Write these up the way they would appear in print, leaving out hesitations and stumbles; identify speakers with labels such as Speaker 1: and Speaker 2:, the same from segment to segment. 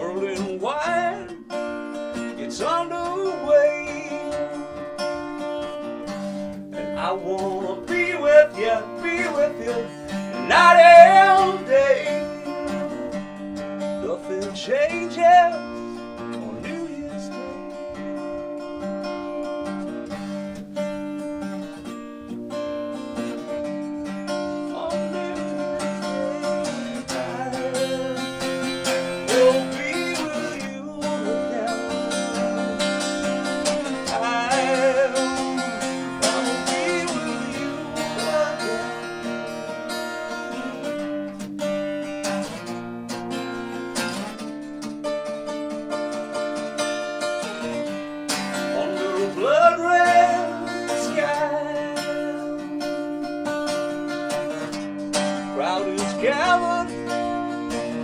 Speaker 1: Berlin wine, it's underway. And I wanna be with you night and day. Nothing changes on New Year's Day.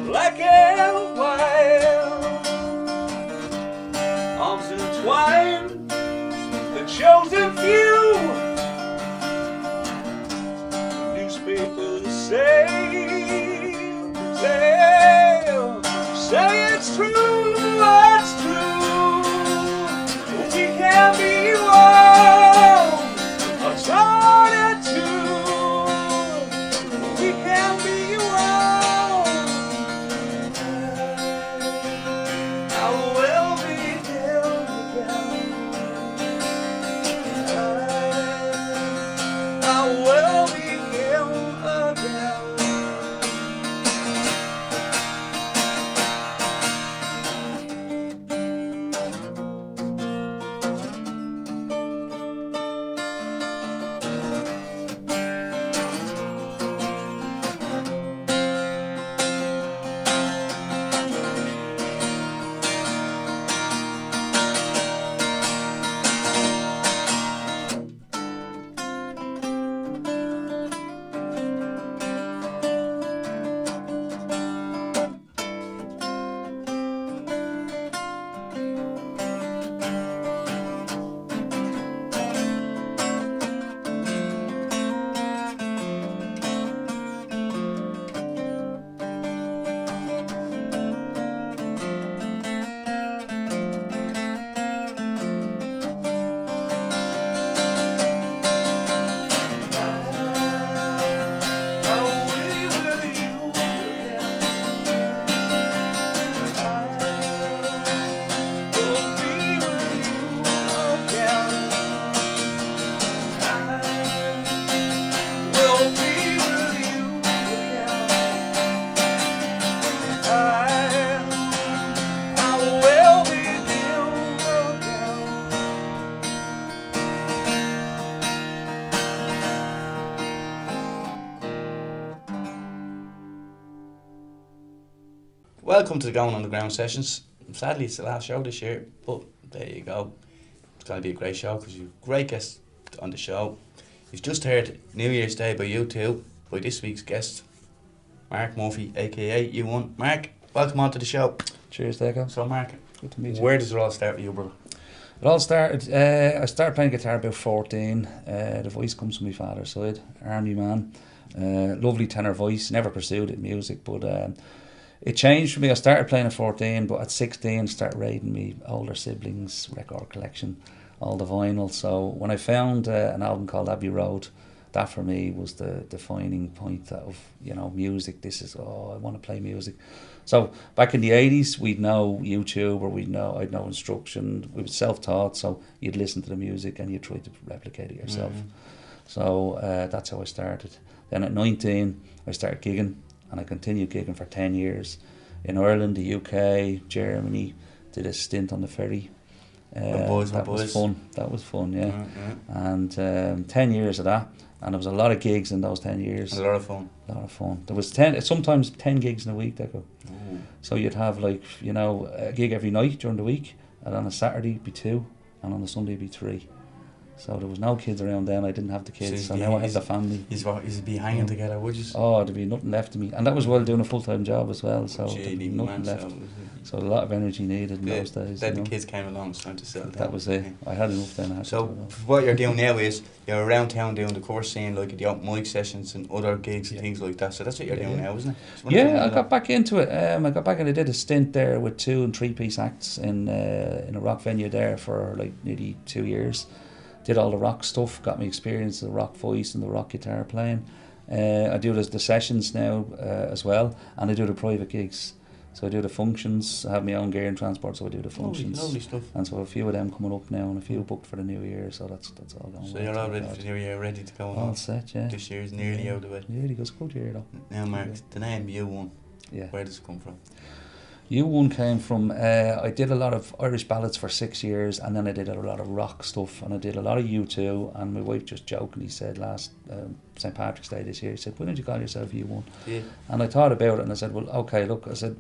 Speaker 1: Black and white, arms entwined, the chosen few. Newspapers say it's true, it's true. We can be one, a solitude. We can be one.
Speaker 2: Welcome to the Going Underground sessions. Sadly, it's the last show this year, but there you go. It's going to be a great show because you've great guests on the show. You've just heard New Year's Day by U2 by this week's guest, Marc Murphy, aka U1. Marc, welcome on to the show.
Speaker 3: Cheers, Deco.
Speaker 2: So, Marc,
Speaker 3: good to meet you.
Speaker 2: Where does it all start with you, brother?
Speaker 3: It all started, I started playing guitar about 14. The voice comes from my father's side, army man. Lovely tenor voice, never pursued it in music, but it changed for me. I started playing at 14, but at 16 started raiding me older siblings' record collection, all the vinyl. So when I found an album called Abbey Road, that for me was the defining point of, music. This is, I want to play music. So back in the 80s, we'd know YouTube, or I'd know instruction. We were self-taught, so you'd listen to the music and you'd try to replicate it yourself. Mm-hmm. So that's how I started. Then at 19, I started gigging, and I continued gigging for 10 years in Ireland, the UK, Germany. Did a stint on the ferry.
Speaker 2: That was fun.
Speaker 3: That was fun, yeah. And 10 years of that, and there was a lot of gigs in those 10 years.
Speaker 2: A lot of fun.
Speaker 3: There was sometimes 10 gigs in a week, Deco. So you'd have a gig every night during the week, and on a Saturday it'd be 2, and on a Sunday it'd be 3. So there was no kids around then. I didn't have the kids, so now I have the family.
Speaker 2: You'd be hanging together, would you?
Speaker 3: Oh, there'd be nothing left of me, and that was while doing a full-time job as well. So
Speaker 2: Gee,
Speaker 3: nothing left. So a lot of energy needed in those days.
Speaker 2: Then
Speaker 3: you
Speaker 2: the
Speaker 3: know.
Speaker 2: kids came along, it's time to settle down.
Speaker 3: That was it. I had enough then. I had
Speaker 2: So
Speaker 3: to do it all.
Speaker 2: what you're doing now is you're around town doing the course scene, like the open mic sessions and other gigs and things like that. So that's what you're doing now, isn't it? Just wondering
Speaker 3: Yeah, I
Speaker 2: about
Speaker 3: got back into it. I got back and I did a stint there with 2 and 3 piece acts in a rock venue there for like nearly 2 years. Did all the rock stuff, got me experience of the rock voice and the rock guitar playing. I do the sessions now as well, and I do the private gigs. So I do the functions. I have my own gear and transport, so I do the functions.
Speaker 2: Lovely stuff.
Speaker 3: And so a few of them coming up now, and a few booked for the new year. So that's all going.
Speaker 2: So you're all ready for the new year, ready to go on.
Speaker 3: All set, yeah.
Speaker 2: This year's nearly out of the way.
Speaker 3: Nearly goes good year though.
Speaker 2: Now, Mark, the name U1,
Speaker 3: Yeah.
Speaker 2: where does it come from?
Speaker 3: U1 came from, I did a lot of Irish ballads for 6 years, and then I did a lot of rock stuff, and I did a lot of U2, and my wife just jokingly said last St. Patrick's Day this year, she said, why don't you call yourself U1?
Speaker 2: Yeah.
Speaker 3: And I thought about it, and I said, well, okay, look, I said,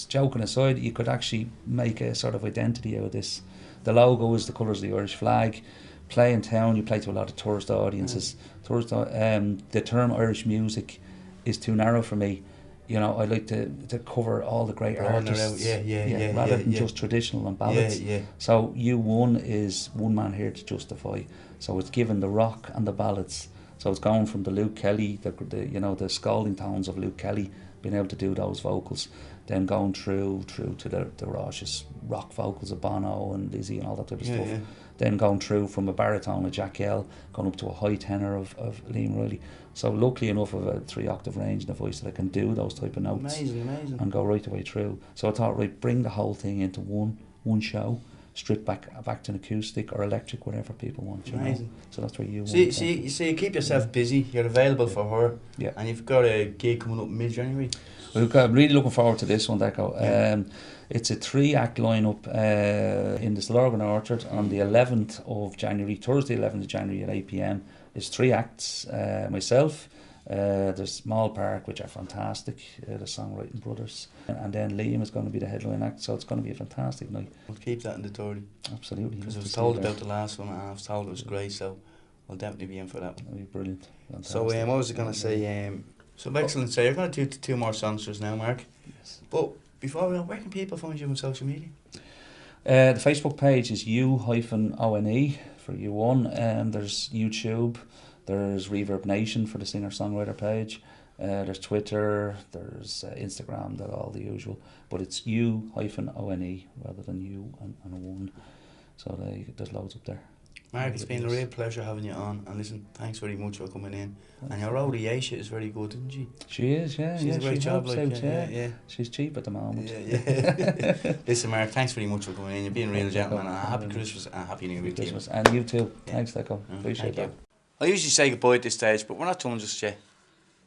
Speaker 3: joking aside, you could actually make a sort of identity out of this. The logo is the colours of the Irish flag. Play in town, you play to a lot of tourist audiences. The term Irish music is too narrow for me. You know, I like to cover all the great artists, rather than just traditional and ballads. So U1 is one man here to justify. So it's given the rock and the ballads. So it's going from the Luke Kelly, the scalding tones of Luke Kelly, being able to do those vocals, then going through to the raucous rock vocals of Bono and Lizzie and all that type of stuff. Then going through from a baritone of Jack Yell, going up to a high tenor of Liam Riley. So luckily enough, of a 3-octave range in the voice that I can do those type of notes.
Speaker 2: Amazing.
Speaker 3: And go right the way through. So I thought, right, bring the whole thing into one show, strip back to an acoustic or electric, whatever people want. You know? So that's where you.
Speaker 2: So you keep yourself busy. You're available for her.
Speaker 3: Yeah.
Speaker 2: And you've got a gig coming up mid-January.
Speaker 3: I'm really looking forward to this one, Deco. It's a 3-act lineup in the Slorgan Orchard on the 11th of January, Thursday 11th of January at 8 p.m. It's 3 acts. Myself, there's Small Park, which are fantastic, the Songwriting Brothers, and then Liam is going to be the headline act, so it's going to be a fantastic night.
Speaker 2: We'll keep that in the story.
Speaker 3: Absolutely.
Speaker 2: Because I was told about the last one and I was told it was great, so I'll definitely be in for that one.
Speaker 3: That'll be brilliant. Fantastic.
Speaker 2: So what was I going to say? So excellent. So you're going to do 2 more songs for us now, Mark.
Speaker 3: Yes.
Speaker 2: But before we go, where can people find you on social media?
Speaker 3: The Facebook page is U-ONE for U1. There's YouTube. There's Reverb Nation for the singer-songwriter page. There's Twitter. There's Instagram. They're all the usual. But it's U-ONE rather than U and a 1. So there's loads up there.
Speaker 2: Mark, it's been a real pleasure having you on. And listen, thanks very much for coming in. And your roadie Aisha is very good, isn't she?
Speaker 3: She is, yeah.
Speaker 2: She's a great job,
Speaker 3: helps
Speaker 2: like,
Speaker 3: out,
Speaker 2: yeah.
Speaker 3: She's cheap at the moment.
Speaker 2: Yeah. Listen, Mark, thanks very much for coming in. You're being a real gentleman. And happy Christmas and happy New Year to you.
Speaker 3: Christmas. And you too. Thanks, Deco. Appreciate that.
Speaker 2: I usually say goodbye at this stage, but we're not done just yet.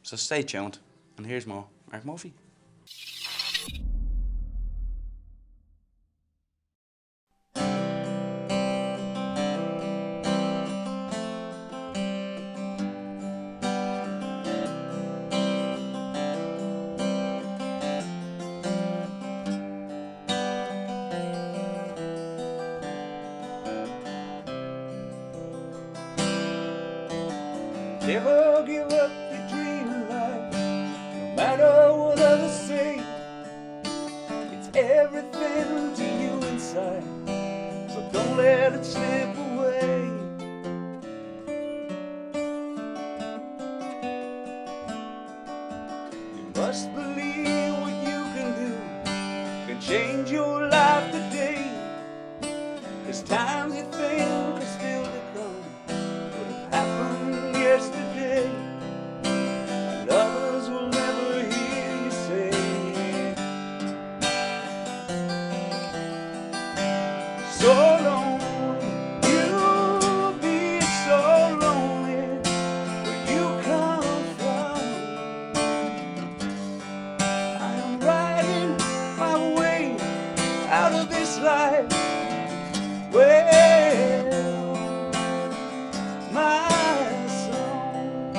Speaker 2: So stay tuned. And here's more. Mark Murphy.
Speaker 1: Never give up your dream in life, no matter what others say. It's everything to you inside, so don't let it slip away. You must believe what you can do can change your life today. There's times you think are still to come, but it happened yesterday, and others will never hear you say. So lonely, you'll be so lonely where you come from. I am riding my way out of this life. Well, my song.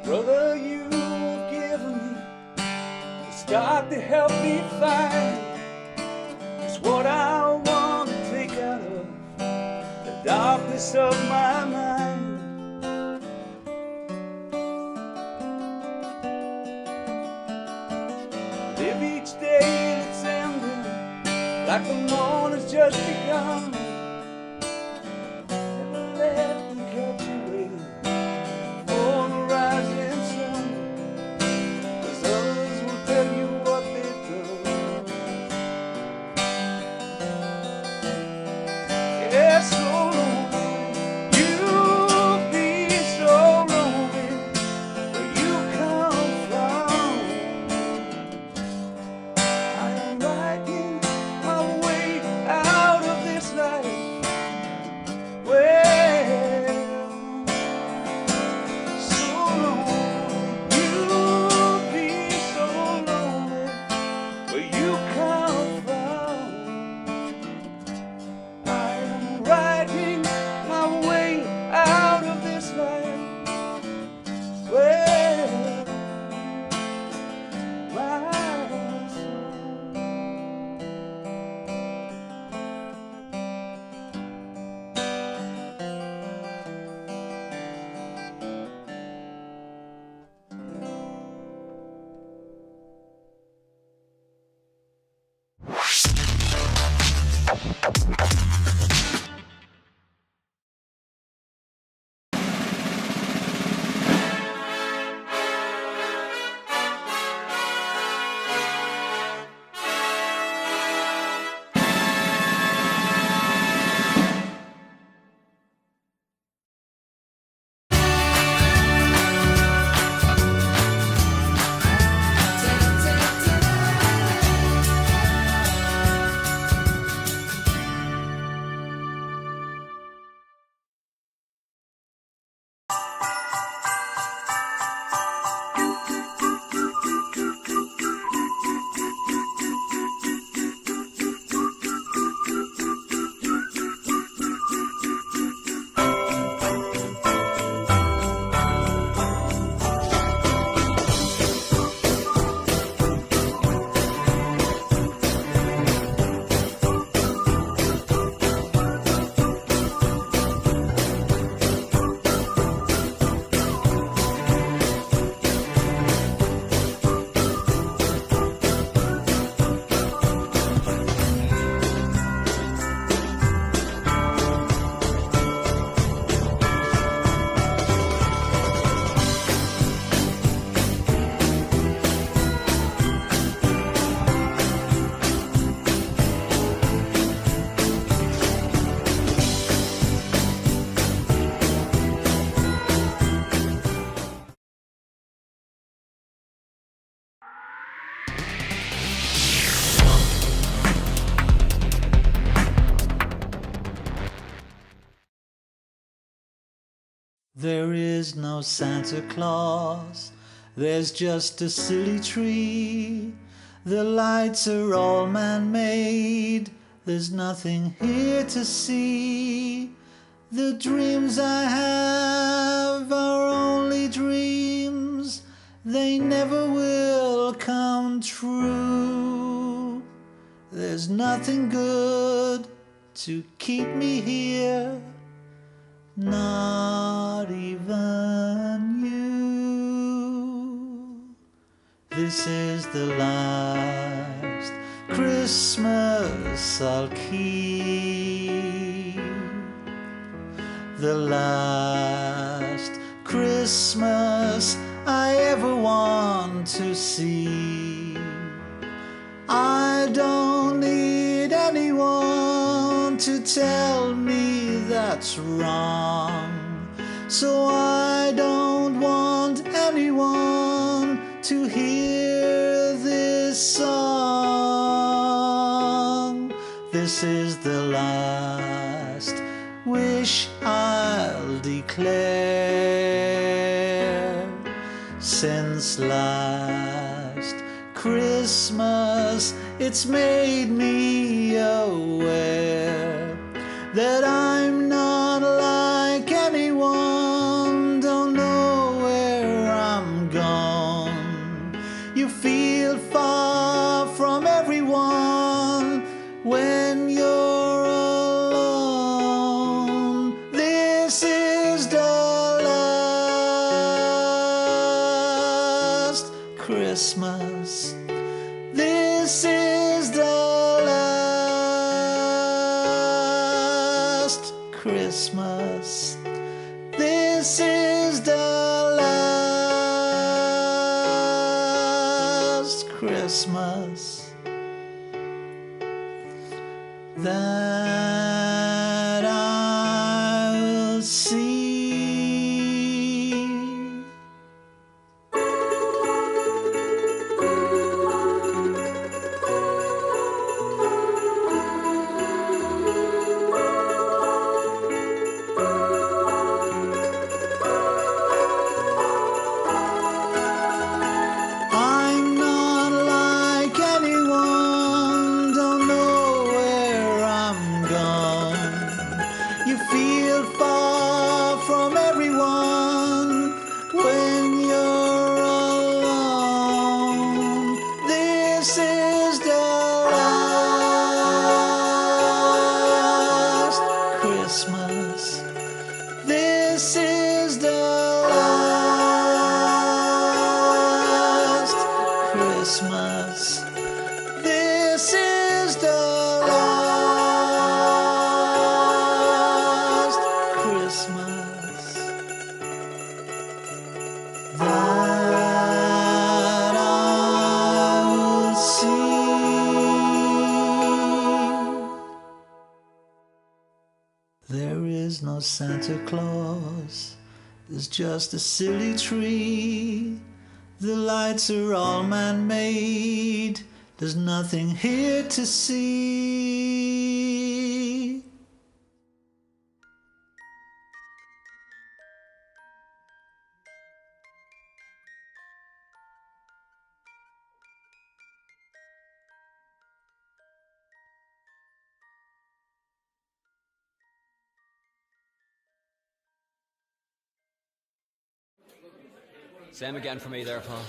Speaker 1: Brother, you've given start to help me find just what I want to take out of the darkness of my mind. Live each day that's ending like the morning's just begun. Never let them catch you waiting for the rising sun, 'cause others will tell you what they've done. Yeah, so lonely, you'll be so lonely where you come from. I am writing my way out of this life. Well, so lonely, you'll be so lonely where you come from. I am writing my way out of this life. Well, my soul.
Speaker 4: There is no Santa Claus, there's just a silly tree. The lights are all man-made, there's nothing here to see. The dreams I have are only dreams, they never will come true. There's nothing good to keep me here, not even you. This is the last Christmas I'll keep, the last Christmas I ever want to see. I don't need anyone to tell me that's wrong, so I don't want anyone to hear this song. This is the last wish I'll declare. Since last Christmas, it's made me aware that I'm not like anyone, don't know where I'm gone. You feel far Christmas. This is the last Christmas. This is the last Christmas that I'll see. I'm not like anyone, don't know where I'm gone. You feel far from everyone when you're alone. This is the last Christmas. This is the last Christmas. This is the last Christmas that I'll see. There is no Santa Claus, there's just a silly tree. The lights are all man-made, there's nothing here to see.
Speaker 5: Same again for me there, Paul.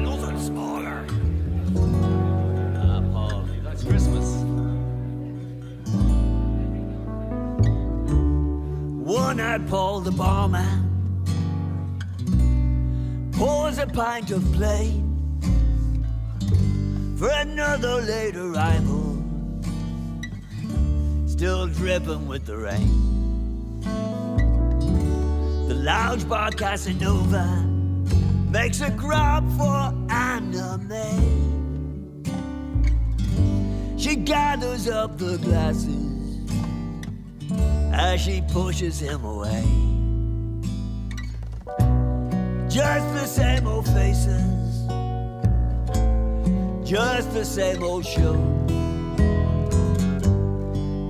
Speaker 6: Nothing smaller.
Speaker 5: Paul, that's Christmas.
Speaker 6: One-eyed Paul the barman pours a pint of plain for another late arrival, still dripping with the rain. The lounge bar Casanova makes a grab for Anna May. She gathers up the glasses as she pushes him away. Just the same old faces, just the same old show.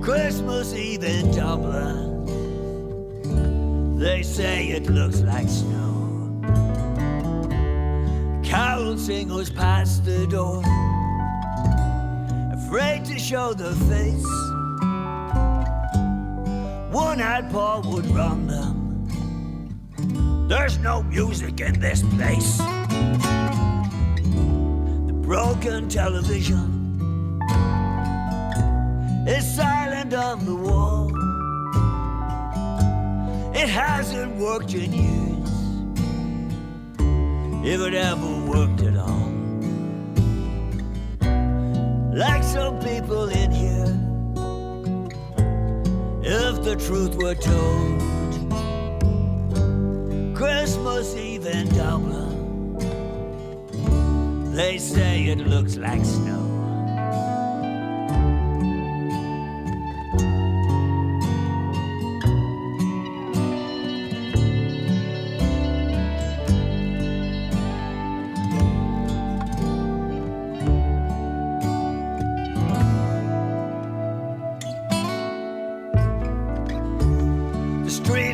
Speaker 6: Christmas Eve in Dublin, they say it looks like snow. Carol singers pass the door, afraid to show their face. One-eyed Paul would run them. There's no music in this place. The broken television is silent on the wall. It hasn't worked in years, if it ever worked at all. Like some people in here, if the truth were told, Christmas Eve in Dublin, they say it looks like snow.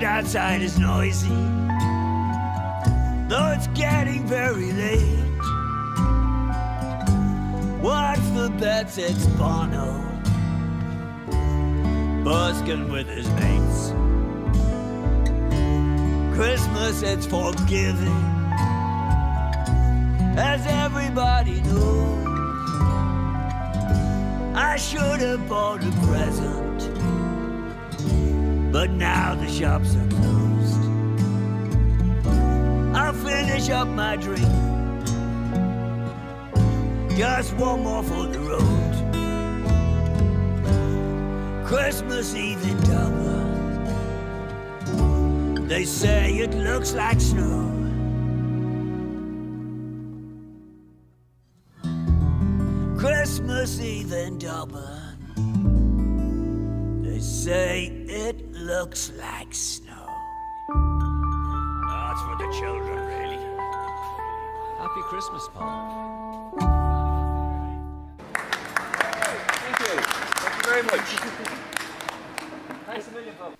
Speaker 6: Outside is noisy, though it's getting very late. Watch the bets, it's Bono busking with his mates. Christmas, it's forgiving, as everybody knows. I should have bought a present, but now the shops are closed. I'll up my dream. Just one more for the road. Christmas Eve in Dublin. They say it looks like snow. Christmas Eve in Dublin. They say it looks like snow. That's for the children, really.
Speaker 5: Happy Christmas, Paul.
Speaker 1: Thank you. Thank you very much.
Speaker 5: Thanks a million, Paul.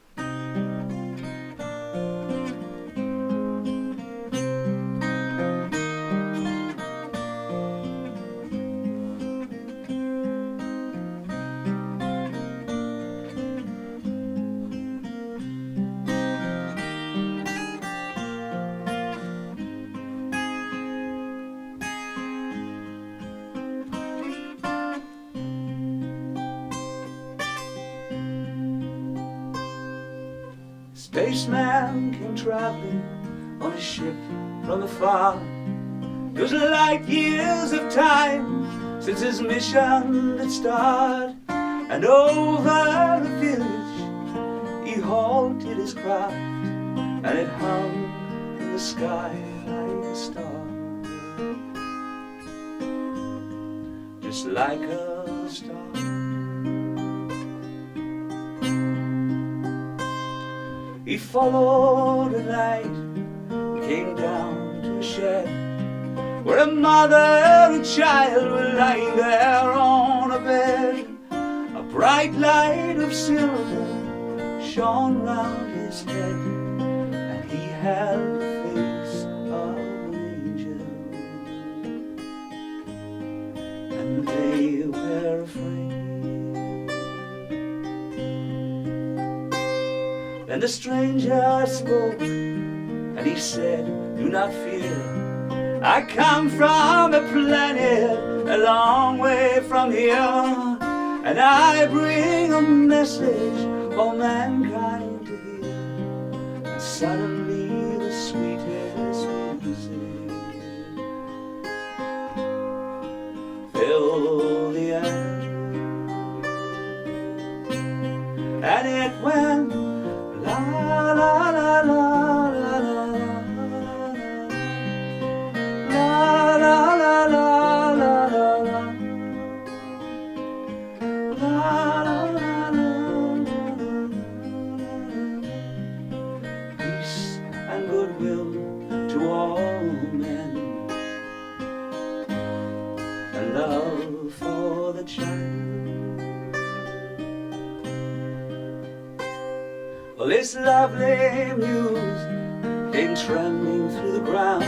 Speaker 1: Spaceman came traveling on a ship from afar. It was light years of time since his mission had started. And over a village he halted his craft, and it hung in the sky like a star, just like a star. He followed a light and came down to a shed where a mother and child were lying there on a bed. A bright light of silver shone round his head, and he held the face of an angel, and they were afraid. Then the stranger spoke, and he said, "Do not fear. I come from a planet a long way from here, and I bring a message for mankind to hear." And suddenly the sweetest music filled the air, and it went la la la la la la la la la la la la la. Peace and goodwill to all men, and love for the child. Well, this lovely news came trembling through the ground,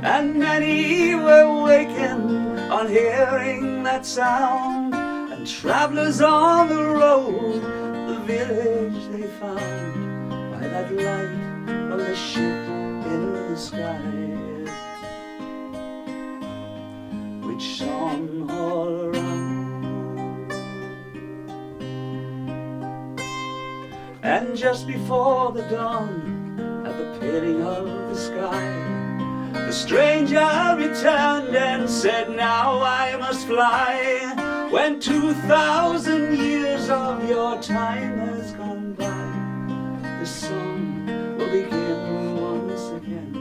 Speaker 1: and many were wakened on hearing that sound. And travelers on the road, the village they found by that light from the ship in the sky, which shone all around. And just before the dawn, at the paling of the sky, the stranger returned and said, "Now I must fly. When 2,000 years of your time has gone by, the song will begin once again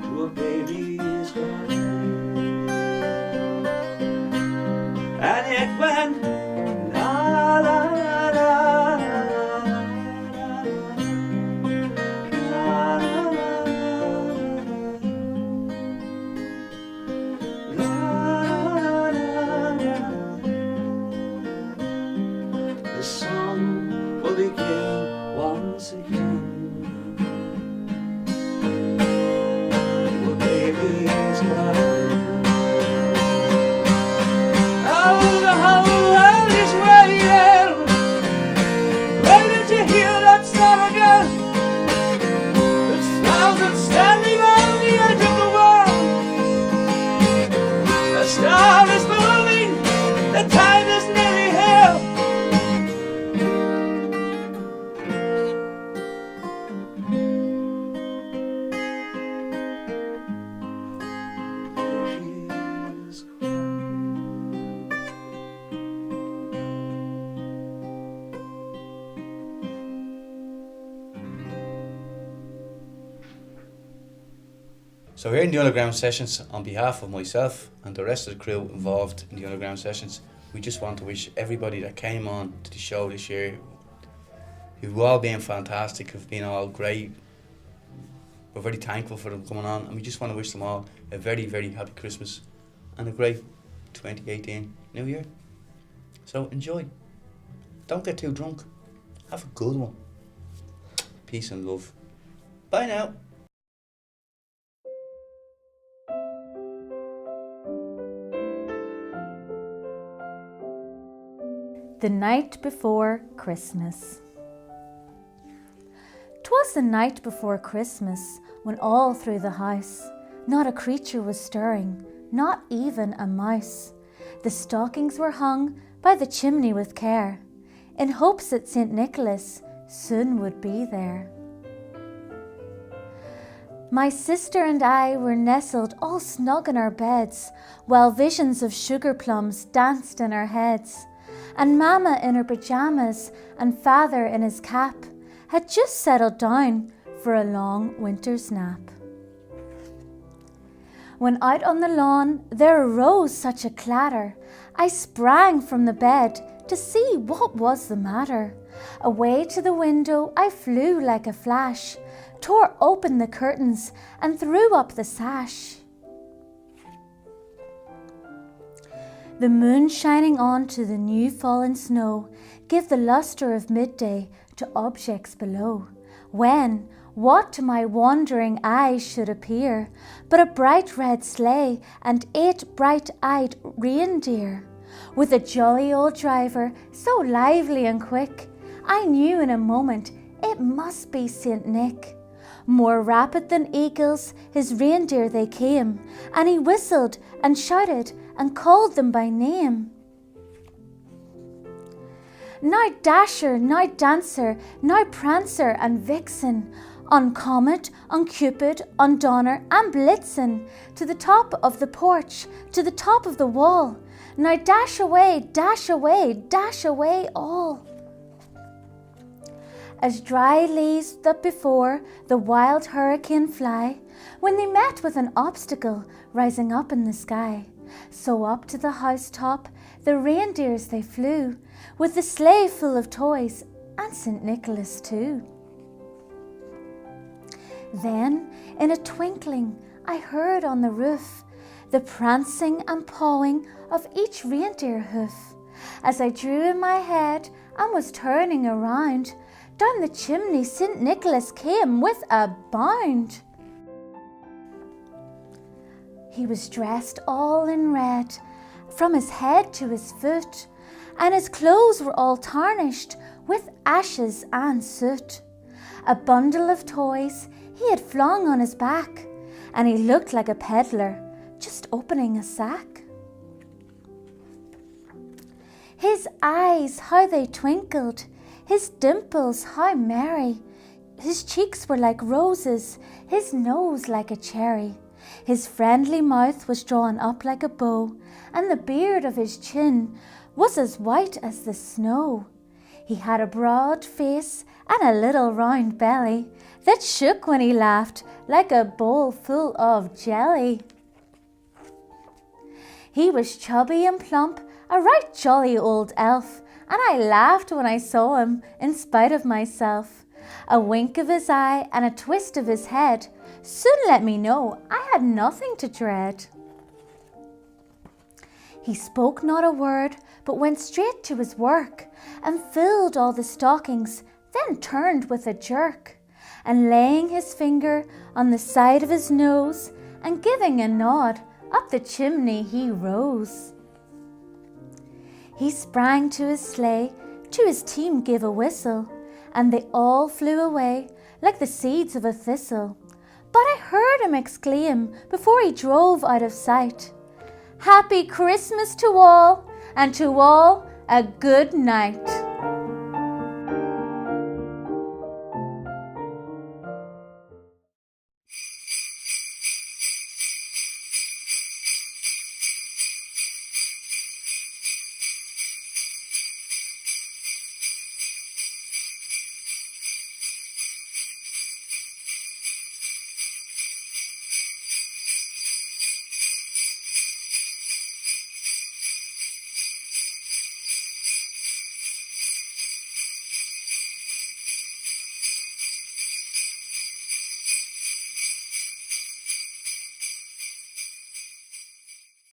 Speaker 1: to a baby's cry." And it went la la la la the song will begin once again to a baby's cry. Oh, the whole world is waiting, waiting to hear that song again. There's thousands standing on the edge of the world. The star is moving, the time is nearly here.
Speaker 2: So here in the Underground Sessions, on behalf of myself and the rest of the crew involved in the Underground Sessions, we just want to wish everybody that came on to the show this year, you've all been fantastic, have been all great. We're very thankful for them coming on, and we just want to wish them all a very, very happy Christmas and a great 2018 New Year. So enjoy. Don't get too drunk. Have a good one. Peace and love. Bye now.
Speaker 7: The night before Christmas. 'Twas the night before Christmas, when all through the house not a creature was stirring, not even a mouse. The stockings were hung by the chimney with care, in hopes that St. Nicholas soon would be there. My sister and I were nestled all snug in our beds, while visions of sugar plums danced in our heads. And Mama in her pyjamas and Father in his cap had just settled down for a long winter's nap. When out on the lawn there arose such a clatter, I sprang from the bed to see what was the matter. Away to the window I flew like a flash, tore open the curtains and threw up the sash. The moon shining on to the new fallen snow gave the lustre of midday to objects below, when what to my wandering eyes should appear but a bright red sleigh and 8 bright-eyed reindeer, with a jolly old driver so lively and quick, I knew in a moment it must be St. Nick. More rapid than eagles his reindeer they came, and he whistled and shouted and called them by name. Now Dasher, now Dancer, now Prancer and Vixen, on Comet, on Cupid, on Donner and Blitzen, to the top of the porch, to the top of the wall. Now dash away, dash away, dash away all. As dry leaves that before the wild hurricane fly, when they met with an obstacle rising up in the sky, so up to the housetop the reindeers they flew, with the sleigh full of toys and St. Nicholas too. Then in a twinkling I heard on the roof the prancing and pawing of each reindeer hoof. As I drew in my head and was turning around, down the chimney St. Nicholas came with a bound. He was dressed all in red, from his head to his foot, and his clothes were all tarnished with ashes and soot. A bundle of toys he had flung on his back, and he looked like a peddler just opening a sack. His eyes, how they twinkled, his dimples, how merry. His cheeks were like roses, his nose like a cherry. His friendly mouth was drawn up like a bow, and the beard of his chin was as white as the snow. He had a broad face and a little round belly that shook when he laughed like a bowl full of jelly. He was chubby and plump, a right jolly old elf, and I laughed when I saw him in spite of myself. A wink of his eye and a twist of his head soon let me know I had nothing to dread. He spoke not a word, but went straight to his work, and filled all the stockings, then turned with a jerk, and laying his finger on the side of his nose, and giving a nod, up the chimney he rose. He sprang to his sleigh, to his team gave a whistle, and they all flew away like the seeds of a thistle. But I heard him exclaim before he drove out of sight, "Happy Christmas to all, and to all a good night."